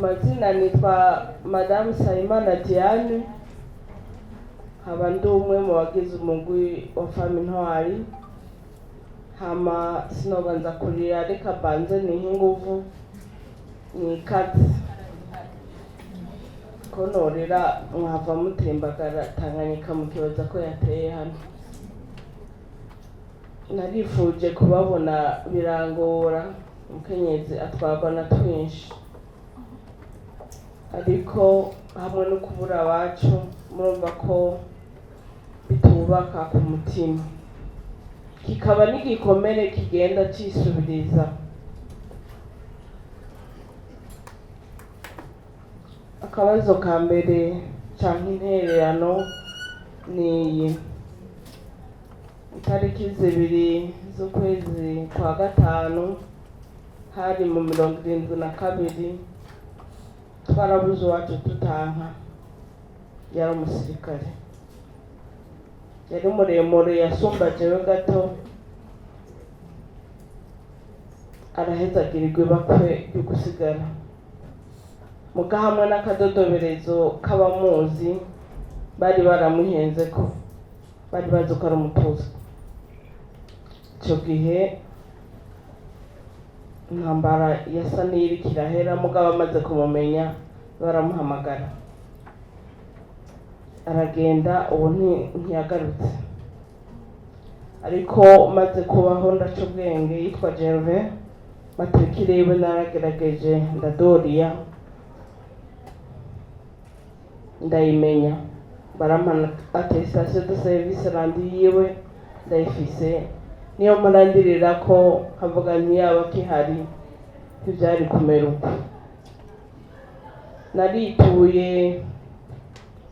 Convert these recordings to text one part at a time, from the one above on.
mazina nitwa Madame Nsabimana Diane, nkaba ndi umwe mu bagize umugwi wa Intare. Hama sinobanza kurira reka banze nihe inguvu nikaze konorera mwava mutembagara Tanganyika mukibaza ko yateye hano. Narifuje kubabona birangora, umukenyezi atwarwa na twinshi, ariko hamwe no kubura abacu murumva ko bitubaka ku mutima, kikaba n'igikomere kigenda cisubiriza. Akabazo ka mbere canke intererano niyi: itariki 2 z'ukwezi kwa gatanu hari mu 72 twarabuze uwacu tutanka. Yari umusirikare, yari muremure, yasumba jewe gato, arahezagirirwa ibakwe ryo gusigara muga hamwe n'akadodoberezo k'abamuzi bari baramuhenze ko bari bazi ko ari umutuzo. Ico gihe intambara yasa n'iriko irahera, mugabo amaze kumumenya baramuhamagara aragenda, ubu ntiyagarutse. Ariko maze kubaho ndaca ubwenge, yitwa Gervais matrikiriwe, naragerageje ndadoriya ndayimenya, baramana attestation de service randi yiwe ndayifise, niyo murandirira ko kavuga ntiyaba kihari ntivyari kumera uko. Narituye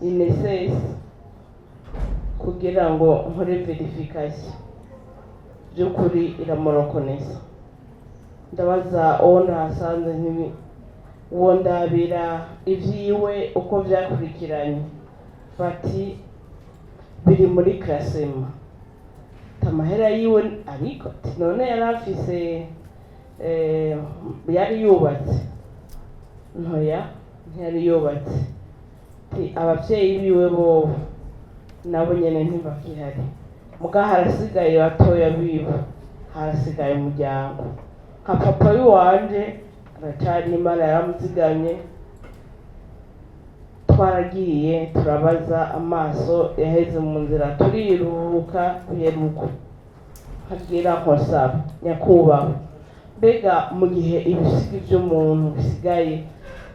INSS kugira ngo nkore verification by'ukuri iramurokonesa. Ndabaza uwo nasanze nibi uwo ndabira ivyiwe uko vyakurikiranye, bati biri muri klasema, tamahera yiwe ariko none yarafise yari yubatse ntoya, ntiyari yubatse. Abavyeyi biwe bo nabo nyene ntibakihari, muga harasigaye batoya biwe, harasigaye umuryango. Nka papa wanje aracari Imana yaramuzigamye, twaragiye turabaza, amaso yaheze mu nzira, turiruhuka kuyeruko hagira nkosaba nyakubahwa, mbega mu gihe ibisigi vy'umuntu bisigaye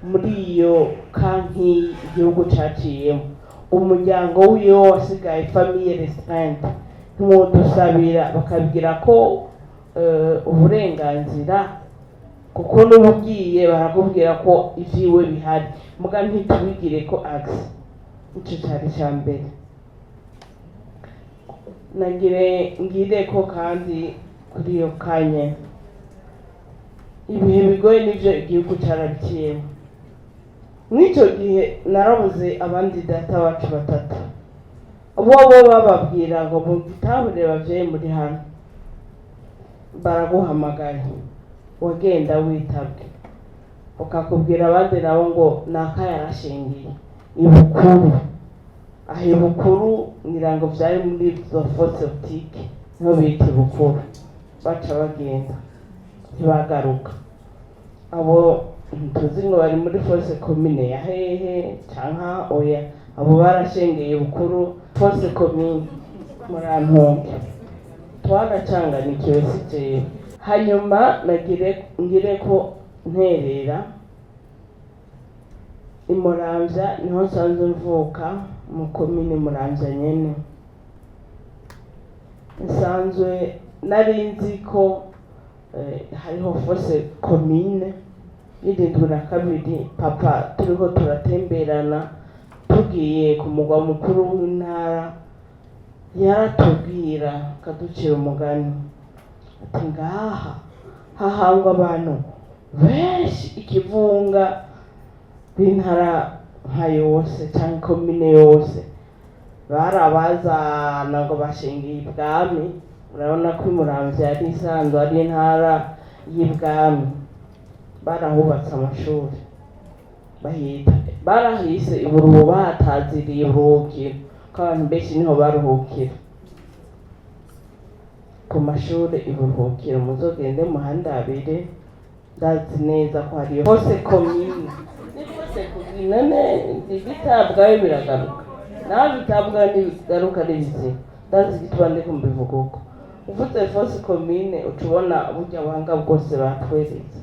muri iyo kanki igihugu caciyemo, umuryango wiwe wasigaye famille restreinte, ntimwodusabira bakabigira ko uburenganzira, kuko n'ubugiye barakubwira ko ivyiwe bihari, muga ntitubigire ko access. Ico cari ca mbere. Ngire ko kandi kuri iyo kanya ibihe bigoye n'ivyo igihugu carabiciyemo. Mw'ico gihe narabuze abandi data bacu batatu, bo bababwira ngo mugitahure bavyeyi muri hano, baraguhamagaye wagenda witabwe, ukakubwira abandi nabo ngo naka yarashingiye ibukuru. Aho ibukuru ngira ngo vyari muri fosse optique, niho bita ibukuru. Baca bagenda ntibagaruka. Abo tuzi ngo bari muri fosse commune ya hehe canka oya, abo barashengeye ibukuru fosse commune murantunge. Twaracanganikiwe sije. Hanyuma ngire ko nterera imuramvya, niho nsanzwe mvuka mu komine Muramvya nyene. Nsanzwe narinzi ko hariho fosse commune y'Irindwi papa turiko turatemberana tugiye ku mugwa mukuru w'intara, yaratubwira kaducira umugani ati ngaha hahangwa abantu benshi, ikivunga b'intara nka yose canke komine yose barabazana ngo bashingiye ibwami. Urabona ko Muramvya yari isanzwe ari intara y'ibwami, barahubatse amashuri. bahita barahise iburubu bahataziriye uburuhukiro ko abantu benshi niho baruhukira ku mashuri iburuhukiro muzogende muhandabire ndazi neza ko hariyo hose komine ni hose none bitabwayo biragaruka nawe bitabwayo ntibigaruka ari bizima ndazi igituma ndi kumbivuga uko uvuze hose komine ucubona burya buhanga bwose batweretse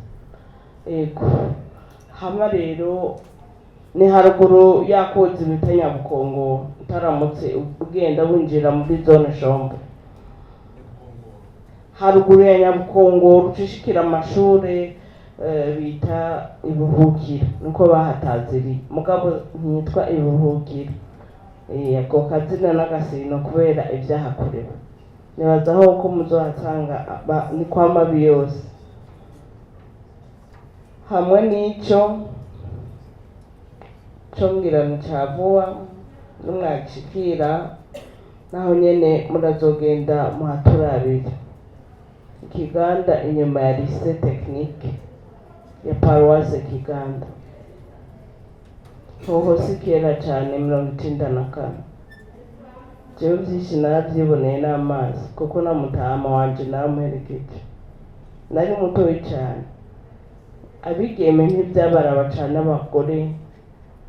ego hama rero ni haruguru yakoze bita Nyabukongo utaramutse ugenda winjira muri zone shombo haruguru ya Nyabukongo rucishikira amashure bita iburuhukiro niko bahataziriye mugabo ntitwa iburuhukiro ako kazina n'agasino kubera ibyahakorewe nibazaho ko muzohasanga ni kwa mabi yose hamwe n'icyo congirano ca vuba n'umwagishikira naho nyene murazogenda muhaturabire Kiganda inyuma ya lycée technique ya paroisse Kiganda hoho si kera cane 1994 jewe vyinshi naravyiboneye n'amazi kuko na mutama wanje naramuherekeje nari mutoyi cane abigeme ntivyabaraba cane abagore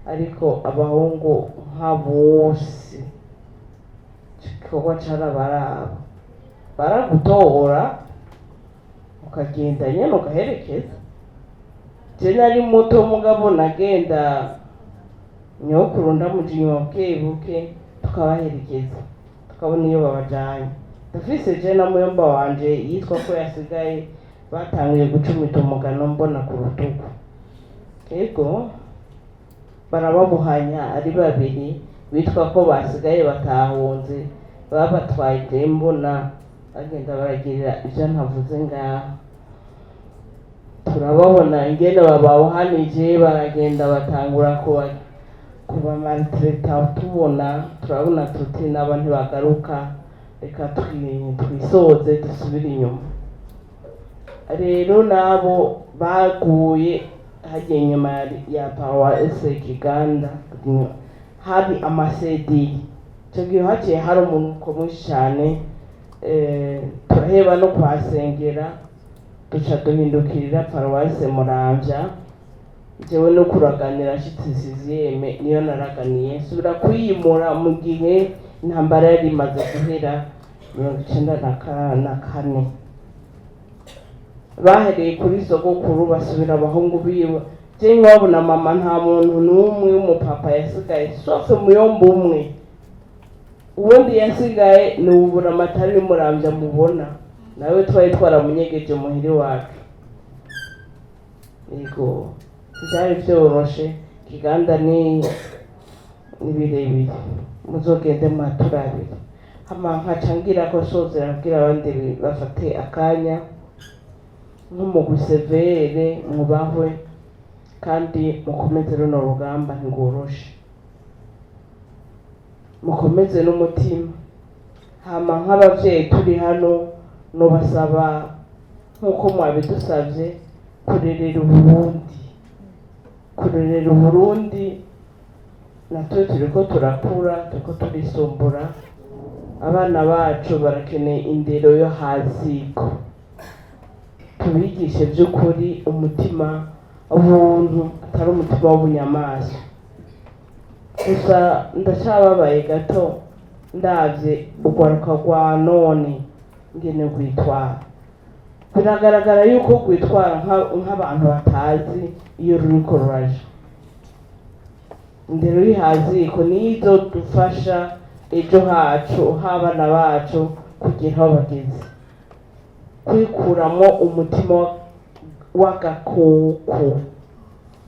ariko abahungu nka bose igikorwa carabaraba baragutora ukagenda nyene ugaherekeza je nari muto mugabo nagenda nyokuru ndamuja inyuma buke tukabaherekeza tukabona iyo babajanye ndafise je na muyomba wanje yitwa ko yasigaye batanguye gucumita umugano mbona ku rutugu ego barababuhanya ari babiri bitwa ko basigaye batahunze babatwaye mbona bagenda baragirira ivyo ntavuze ngaho turababona ingene bababuhanije baragenda batangura kuba maltraita tubona turabona tuti nabo ntibagaruka reka twisoze dusubire inyuma rero nabo baguye hagiye inyuma ya paroisse Kiganda hari amasedi icyo gihe haciye hari umuntu mwinshi cyane turaheba no kuhasengera duca duhindukirira paroisse Muramvya jewe no kuraganira ashitse siziyeme niyo naraganiye subira kwiyimura mu gihe intambara yari imaze guhera 1994 bahereye kuri sogokuru basubira abahungu biwe je nkabona mama nta muntu n'umwe w'umupapa yasigaye sofe muyomba umwe ubundi yasigaye ni ubura amatari Muramvya mubona nawe twari twaramunyegeje muhiri wacu yego byari byoroshe Kiganda ni birebire muzogende mwaturabire hama nkacangira ko sozera abwira abandi bafate akanya nk'umugwi CVR mubahwe kandi mukomeze runo rugamba ntigoroshe mukomeze n'umutima hama nk'abavyeyi turi hano no basaba nkuko mwabidusavye kurerera Uburundi natwe turiko turakura turiko turisumbura abana bacu barakeneye indero yo haziko tubigishe by'ukuri umutima w'ubuntu atari umutima w'ubunyamaswa gusa ndacababaye gato ndavye urwaruka rwa none ngene rwitwara biragaragara yuko rwitwara nk'abantu batazi iyo ruriko ruraje indero y'ihaziko nizo dufasha ejo hacu h'abana bacu kugira aho bageze kwikuramo umutima w'agakoko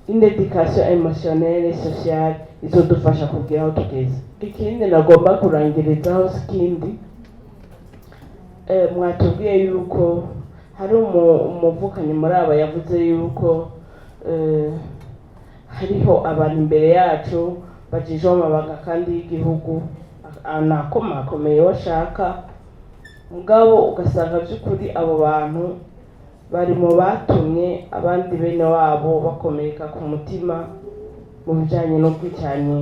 une éducation émotionnelle et sociale izodufasha kugira aho tugeze ikindi nagomba kurangirizaho sikindi mwatubwiye yuko hari umuvukanyi muri aba yavuze yuko hariho abantu imbere yacu bajijwe amabanga kandi y'igihugu anakomakomeye washaka mugabo ugasanga by'ukuri abo bantu bari mu batumye abandi bene wabo bakomereka ku mutima mu bijanye n'ubwicanyi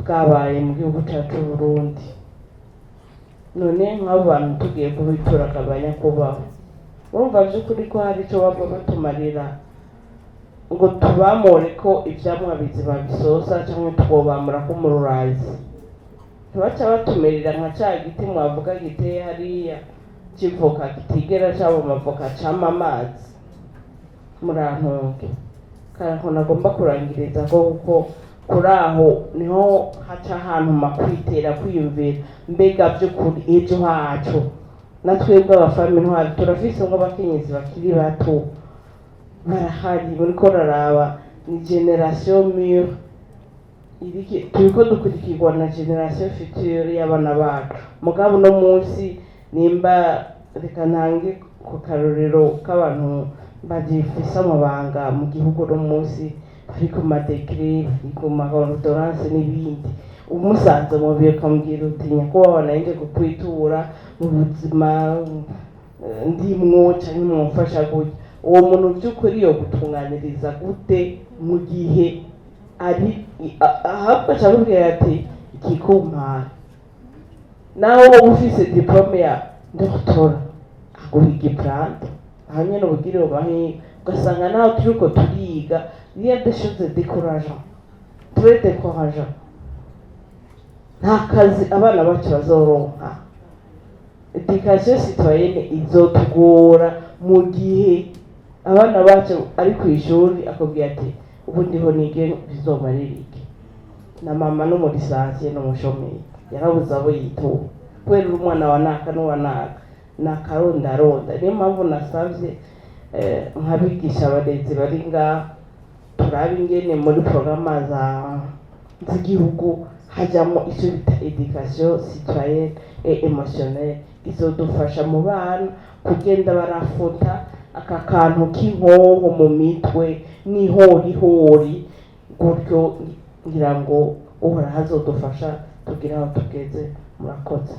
bwabaye mu gihugu cyacu Burundi. None nk'abo bantu tugiye kubitura akabanya kubaho, urumva by'ukuri ko hari icyo bava batumarira ngo tubamore ko ivyamwa biziba bisosa cyangwa twobamura ko mu rurazi. Ntibaca batumerera nka ca giti mwavuga giteye hariya kivoka kitigera cabo amavoka cama amazi. Murantunge kandi nagomba kurangiriza ko kuko kuri aho niho haca ahantu makwitera kwiyumvira mbega by'ukuri ejo hacu natwebwe abafami ntwari turafise ngo abakenyezi bakiri bato barahari muriko raraba ni generation mûre turiko dukurikirwa na generation future y'abana bacu. Mugabo no munsi nimba reka ntange ku karorero k'abantu bagifise amabanga mu gihugu no munsi bari ku madekre bari ku maordonance n'ibindi, umusanze mu biyo kamubwira uti nyakubahwa naje kukwitura mu buzima ndimwo canke mwumfasha gutya. Uwo muntu by'ukuri yo gutunganiriza gute mu gihe ari ahabwa cyabubwira ati ikikumpara nawe ufise diplome ya doctora aguha igiplante hanyuma n'ubugire ubahe ugasanga nawe turiko turiga liya des choses décourageantes, très décourageant. Nta kazi abana bacu bazoronka. Education citoyenne izotugora mu gihe abana bacu ari ku ishuri akubwira ati ubu ndiho nige bizomarira iki. Na mama no muri sanse no mushomeye yarabuze abo yitura kubera umwana wa naka no wa naka nakarondaronda. Niyo mpamvu nasavye nkabigisha abarezi bari ngaho turabe ingene muri programa z'igihugu hajyamo icyo bita education citoyenne et émotionnelle izodufasha mu bana kugenda barafuta aka kantu k'inkoho mu mitwe n'ihorihori gutyo ngira ngo uhora hazodufasha tugira aho tugeze. Murakoze.